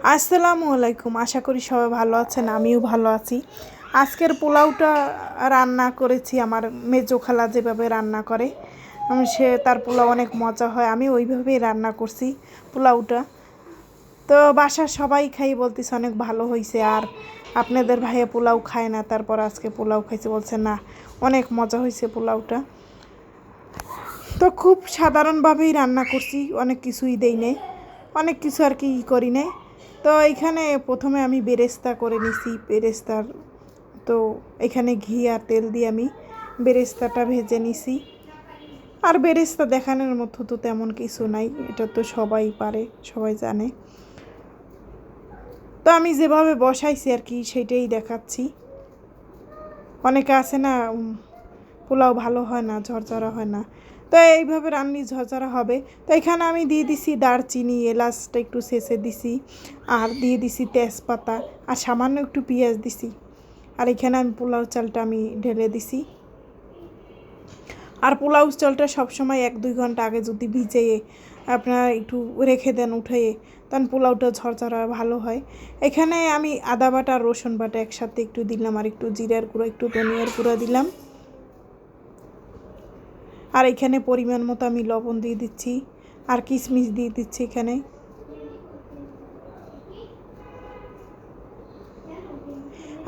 আসসালামু আলাইকুম। আশা করি সবাই ভালো আছেন, আমিও ভালো আছি। আজকের পোলাওটা রান্না করেছি আমার মেজো খালা যেভাবে রান্না করে, সে তার পোলাও অনেক মজা হয়, আমি ওইভাবেই রান্না করছি পোলাওটা। তো বাসার সবাই খাই বলতেছে অনেক ভালো হয়েছে। আর আপনাদের ভাইয়া পোলাও খায় না, তারপর আজকে পোলাও খাইছে, বলছে না অনেক মজা হয়েছে পোলাওটা। তো খুব সাধারণভাবেই রান্না করছি, অনেক কিছুই দেই নেই, অনেক কিছু আর কি করি নাই। তো এইখানে প্রথমে আমি বেরেস্তা করে নিছি। বেরেস্তার তো এখানে ঘি আর তেল দিয়ে আমি বেরেস্তাটা ভেজে নিছি। আর বেরেস্তা দেখানোর মতো তো তেমন কিছু নাই, এটা তো সবাই পারে, সবাই জানে। তো আমি যেভাবে বসাইছি আর কি সেইটাই দেখাচ্ছি। অনেকে আছে না, পোলাও ভালো হয় না, ঝরঝরা হয় না, তো এইভাবে রান্নি ঝরঝরা হবে। তো এখানে আমি দিয়ে দিছি দারচিনি, এলাচটা একটু শেষে দিছি, আর দিয়ে দিছি তেজপাতা, আর সামান্য একটু পেঁয়াজ দিছি। আর এখানে আমি পোলাও চালটা আমি ঢেলে দিছি। আর পোলাও চালটা সবসময় 1-2 ঘন্টা আগে যদি ভিজিয়ে আপনারা একটু রেখে দেন উঠিয়ে, তখন পোলাওটা ঝরঝরা ভালো হয়। এখানে আমি আদা বাটা আর রসুন বাটা একসাথে একটু দিলাম, আর একটু জিরার গুঁড়ো, একটু ধনিয়ার গুঁড়ো দিলাম। আর এখানে পরিমাণ মতো আমি লবণ দিয়ে দিচ্ছি, আর কিশমিশ দিয়ে দিচ্ছি এখানে।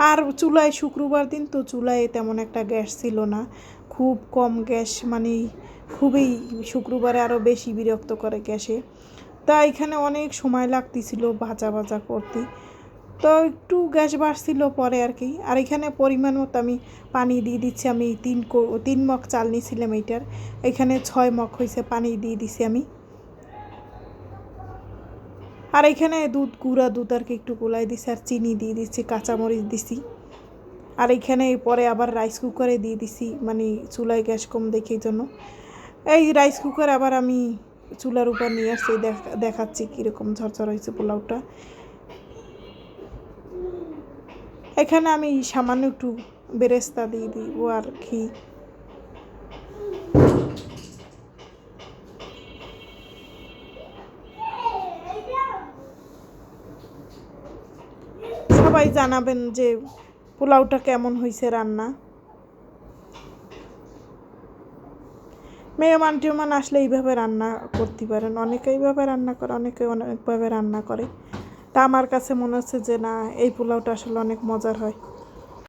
আর চুলায় শুক্রবার দিন তো চুলায় তেমন একটা গ্যাস ছিল না, খুব কম গ্যাস, মানে খুবই, শুক্রবারে আরও বেশি বিরক্ত করে গ্যাসে। তা এখানে অনেক সময় লাগতেছিল ভাজা ভাজা করতে, তো একটু গ্যাস বাড়ছিল পরে আর কি। আর এখানে পরিমাণ মতো আমি পানি দিয়ে দিচ্ছি। আমি 3 মগ চাল নিয়েছিলাম এইটার, এখানে 6 মগ হয়েছে পানি দিয়ে দিছি আমি। আর এখানে গুঁড়া দুধ আর কি একটু গোলাই দিছি, আর চিনি দিয়ে দিচ্ছি, কাঁচামরিচ দিছি। আর এইখানে পরে আবার রাইস কুকারে দিয়ে দিছি, মানে চুলায় গ্যাস কম দেখে জন্য। এই রাইস কুকার আবার আমি চুলার উপর নিয়ে আসছি, দেখাচ্ছি কীরকম ঝরঝর হয়েছে পোলাওটা। এখানে আমি সামান্য একটু বেরেস্তা দিয়ে দিব আর ঘি। সবাই জানাবেন যে পোলাওটা কেমন হয়েছে রান্না। মেহমান টেহমান আসলে এইভাবে রান্না করতে পারেন, অনেকে এইভাবে রান্না করে, অনেকে অনেকভাবে রান্না করে। তা আমার কাছে মনে হচ্ছে যে না, এই পোলাওটা আসলে অনেক মজার হয়।